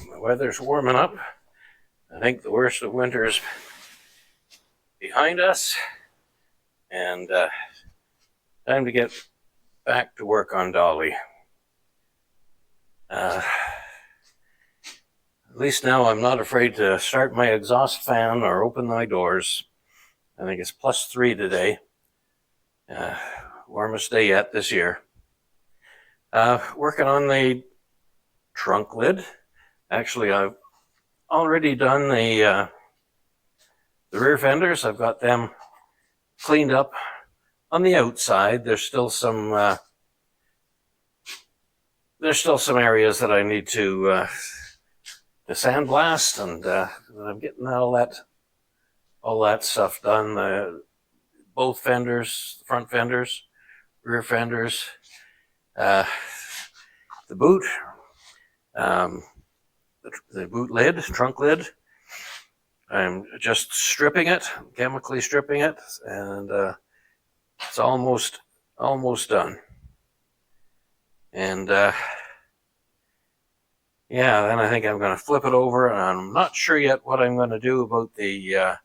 the weather's warming up. I think the worst of winter's behind us, and time to get back to work on Dolly. At least now I'm not afraid to start my exhaust fan or open my doors. I think it's +3 today. Warmest day yet this year. Working on the trunk lid. Actually, I've already done the rear fenders. I've got them cleaned up. On the outside, there's still some areas that I need to sandblast, and I'm getting all that stuff done. Both fenders, front fenders, rear fenders, the boot, the boot lid, trunk lid. I'm just stripping it, chemically stripping it, and it's almost done. And yeah, then I think I'm going to flip it over, and I'm not sure yet what I'm going to do about the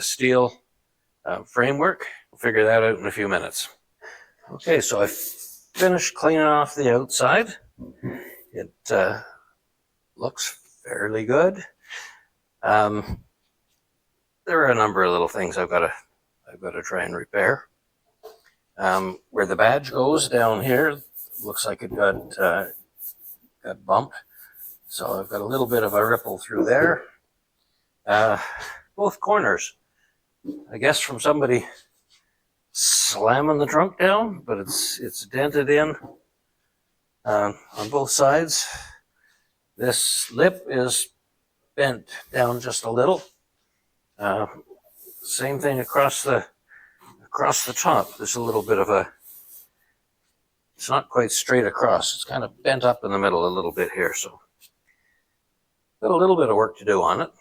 steel framework. We'll figure that out in a few minutes. Okay, so I finished cleaning off the outside. It looks fairly good. There are a number of little things I've got to try and repair. Where the badge goes down here, looks like it got bumped. So I've got a little bit of a ripple through there. Both corners, I guess from somebody slamming the trunk down, but it's dented in on both sides. This lip is bent down just a little. Same thing across the top. There's a little bit of it's not quite straight across. It's kind of bent up in the middle a little bit here. So got a little bit of work to do on it.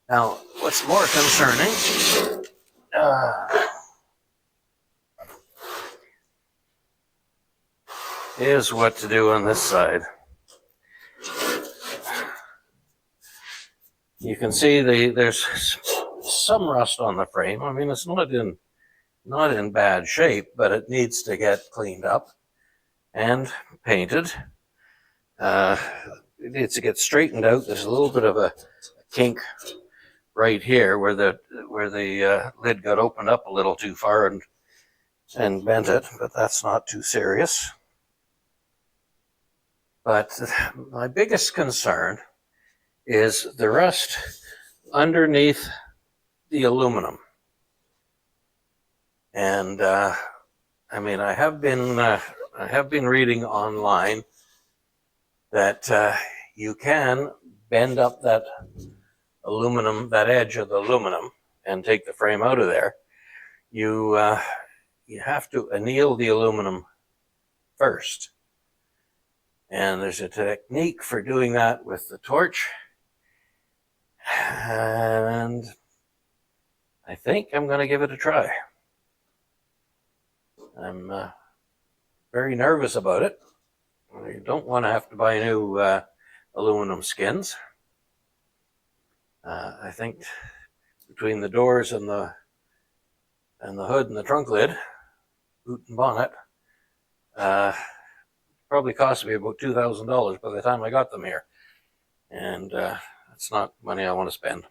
Now, what's more concerning is what to do on this side. You can see there's some rust on the frame. I mean, it's not in bad shape, but it needs to get cleaned up and painted. It needs to get straightened out. There's a little bit of a kink right here where the lid got opened up a little too far and bent it, but that's not too serious. But my biggest concern is the rust underneath the aluminum. And I mean, I have been reading online that you can bend up that aluminum, that edge of the aluminum, and take the frame out of there. You have to anneal the aluminum first, and there's a technique for doing that with the torch. And I think I'm going to give it a try. I'm very nervous about it. I don't want to have to buy new aluminum skins. I think between the doors and the hood and the trunk lid, boot and bonnet, probably cost me about $2,000 by the time I got them here. And that's not money I want to spend.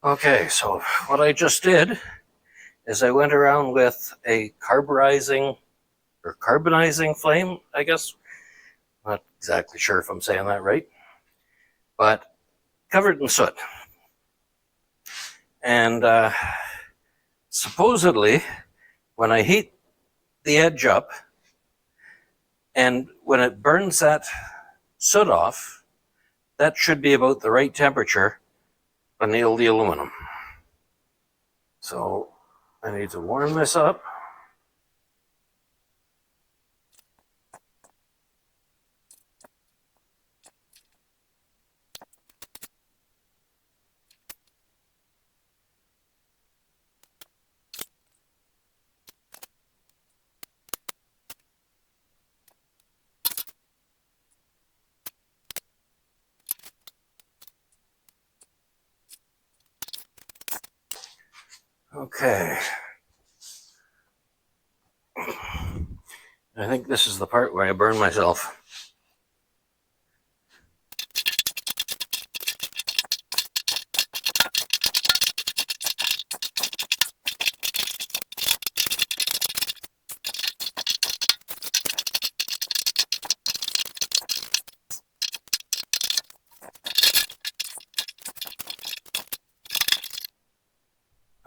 Okay, so what I just did is I went around with a carbonizing flame, I guess. Not exactly sure if I'm saying that right, but covered in soot. And supposedly, when I heat the edge up, and when it burns that soot off, that should be about the right temperature to anneal the aluminum. So I need to warm this up. Okay. I think this is the part where I burn myself.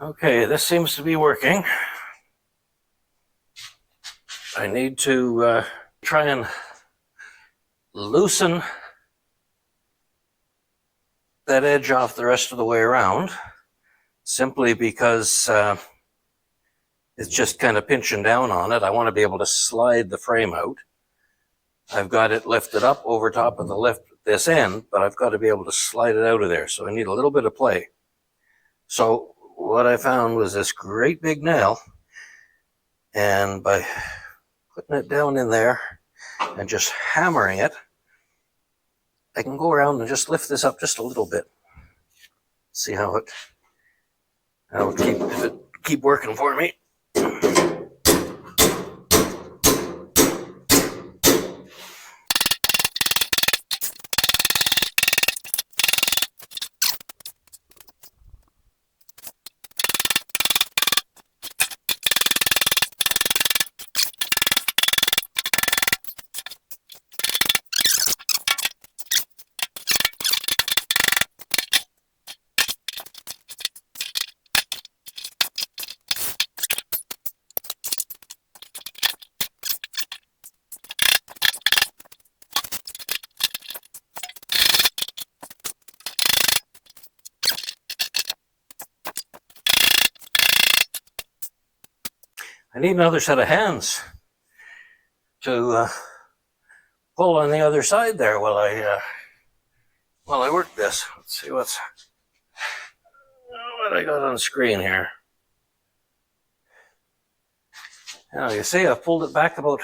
Okay, this seems to be working. I need to try and loosen that edge off the rest of the way around, simply because it's just kind of pinching down on it. I want to be able to slide the frame out. I've got it lifted up over top of this end, but I've got to be able to slide it out of there. So I need a little bit of play. So what I found was this great big nail, and by putting it down in there and just hammering it, I can go around and just lift this up just a little bit. See how it'll keep working for me. I need another set of hands to pull on the other side there while I work this. Let's see what I got on screen here. Now you see I've pulled it back about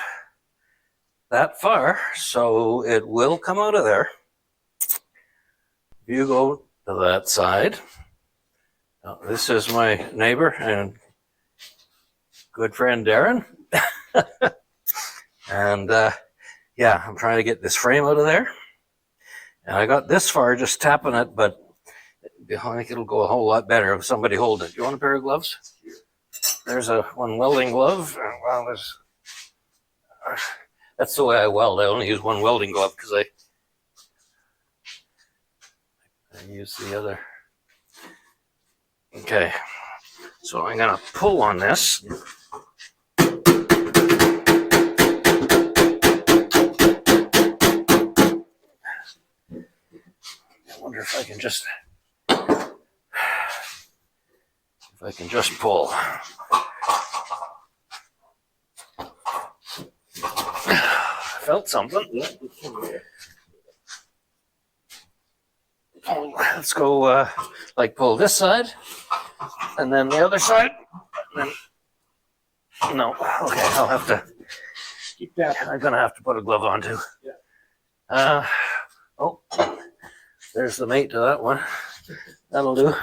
that far, so it will come out of there. You go to that side. Now, this is my neighbor and good friend Darren. And yeah, I'm trying to get this frame out of there. And I got this far just tapping it, but I think it'll go a whole lot better if somebody holds it. You want a pair of gloves? There's one welding glove. Well, that's the way I weld. I only use one welding glove because I use the other. Okay, so I'm gonna pull on this. I wonder if I can just pull. I felt something. Let's go like pull this side and then the other side. And then, no, okay, I'll have to keep that. I'm gonna have to put a glove on too. Oh, there's the mate to that one. That'll do.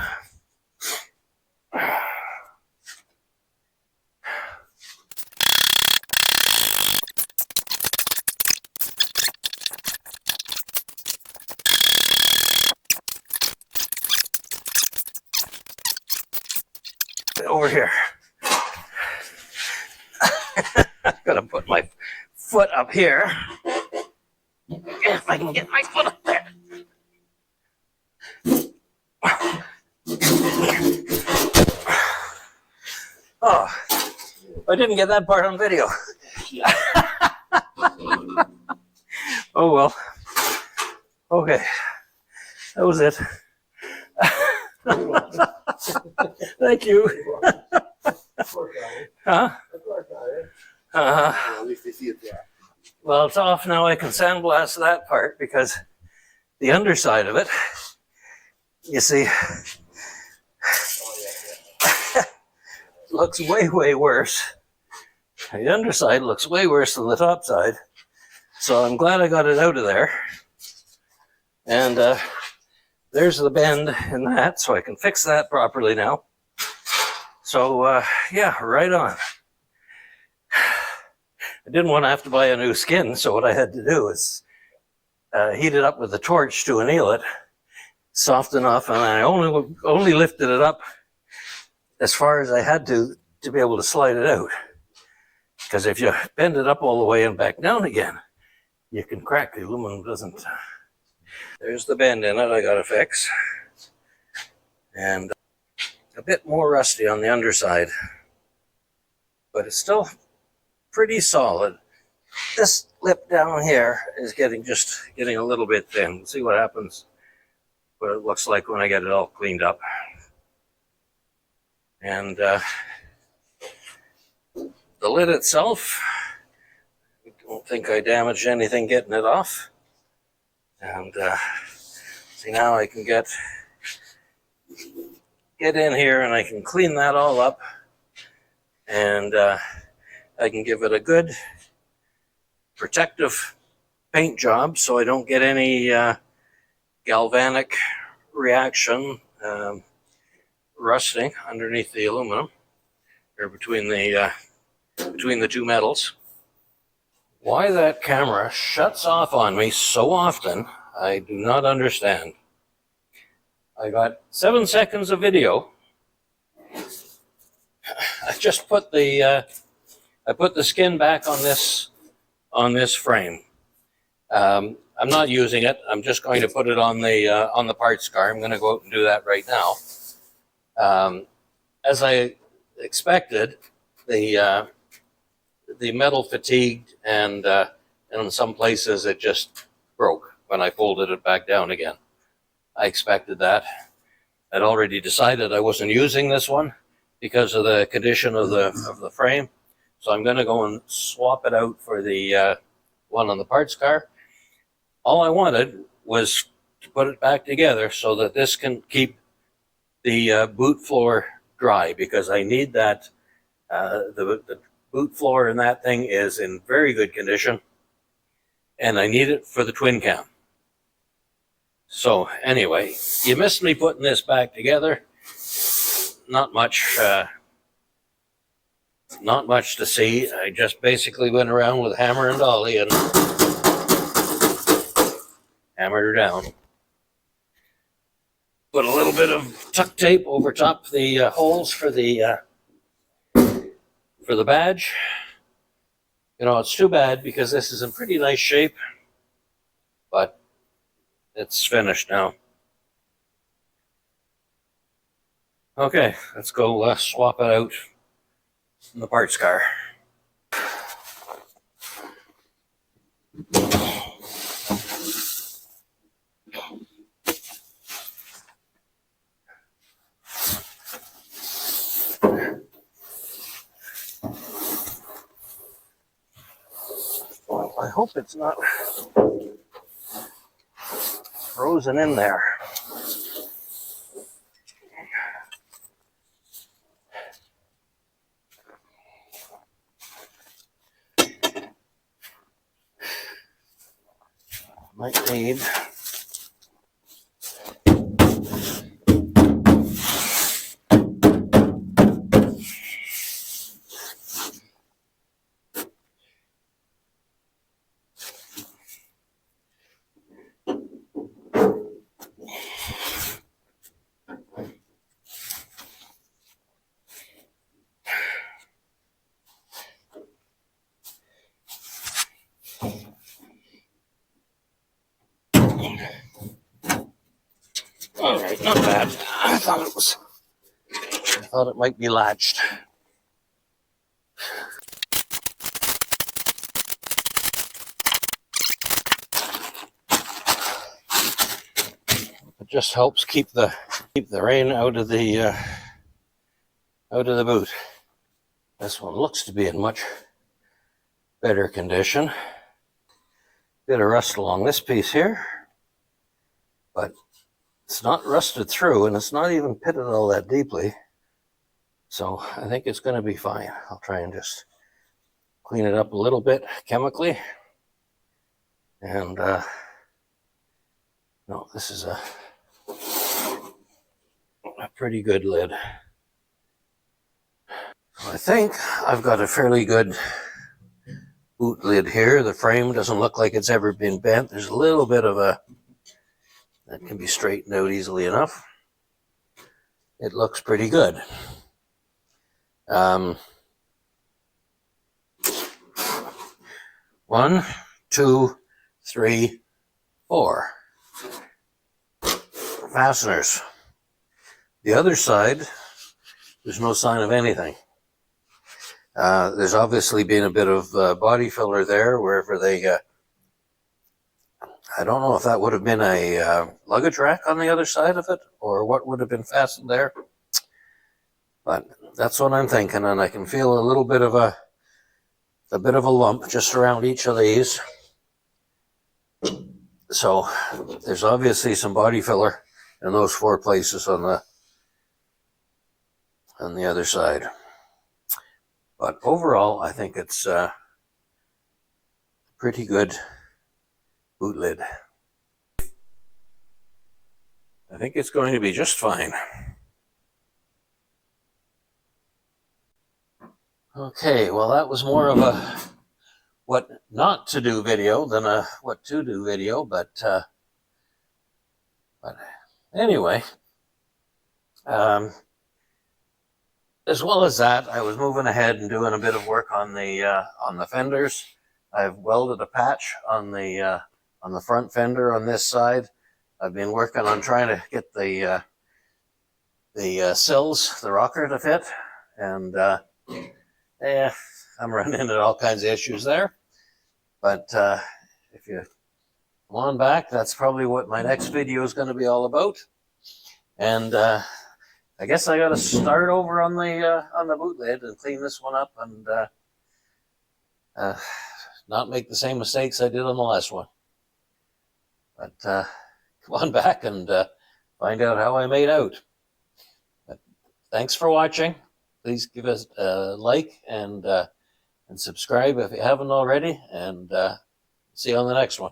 Over here. I'm gonna put my foot up here. If I can get my foot up there. Oh, I didn't get that part on video. Oh well. Okay, that was it. Thank you. Huh? At least they see it there. Well, it's off now. I can sandblast that part because the underside of it, you see, looks way, way worse. The underside looks way worse than the top side. So I'm glad I got it out of there. And there's the bend in that, so I can fix that properly now. So, yeah, right on. I didn't want to have to buy a new skin, so what I had to do is heat it up with a torch to anneal it soft enough, and I only lifted it up as far as I had to be able to slide it out. Because if you bend it up all the way and back down again, you can crack. The aluminum doesn't. There's the bend in it I got to fix. And a bit more rusty on the underside, but it's still pretty solid. This lip down here is getting a little bit thin. We'll see what happens, what it looks like when I get it all cleaned up. And the lid itself, I don't think I damaged anything getting it off. And see, now I can get in here and I can clean that all up, and I can give it a good protective paint job so I don't get any galvanic reaction, rusting underneath the aluminum or between the two metals. Why that camera shuts off on me so often, I do not understand. I got 7 seconds of video. I just put the skin back on this frame. I'm not using it. I'm just going to put it on the parts car. I'm going to go out and do that right now. As I expected, the metal fatigued, and in some places it just broke when I folded it back down again. I expected that. I'd already decided I wasn't using this one because of the condition of the frame. So I'm going to go and swap it out for the one on the parts car. All I wanted was to put it back together so that this can keep the boot floor dry, because I need that. The boot floor in that thing is in very good condition, and I need it for the twin cam. So anyway, you missed me putting this back together. Not much to see. I just basically went around with hammer and dolly and hammered her down. Put a little bit of tuck tape over top the holes for the badge. You know, it's too bad because this is in pretty nice shape, but it's finished now. Okay, let's go swap it out in the parts car. Well, I hope it's not frozen in there. Might need all right, not bad. I thought it might be latched. It just helps keep the rain out of the boot. This one looks to be in much better condition. Bit of rust along this piece here, but it's not rusted through, and it's not even pitted all that deeply. So I think it's going to be fine. I'll try and just clean it up a little bit chemically. And no, this is a pretty good lid. I think I've got a fairly good boot lid here. The frame doesn't look like it's ever been bent. There's a little bit of a, that can be straightened out easily enough. It looks pretty good. 1, 2, 3, 4 fasteners. The other side, there's no sign of anything. There's obviously been a bit of body filler there wherever they, I don't know if that would have been a luggage rack on the other side of it or what would have been fastened there. But that's what I'm thinking, and I can feel a little bit of a lump just around each of these. So there's obviously some body filler in those 4 places on the other side. But overall, I think it's a pretty good boot lid. I think it's going to be just fine. Okay, well, that was more of a what not to do video than a what to do video, but anyway, as well as that, I was moving ahead and doing a bit of work on the fenders. I've welded a patch on the front fender on this side. I've been working on trying to get the sills, the rocker to fit, and I'm running into all kinds of issues there. But if you come on back, that's probably what my next video is going to be all about. And I guess I got to start over on the boot lid and clean this one up and not make the same mistakes I did on the last one. But come on back and find out how I made out. But thanks for watching. Please give us a like and subscribe if you haven't already, and see you on the next one.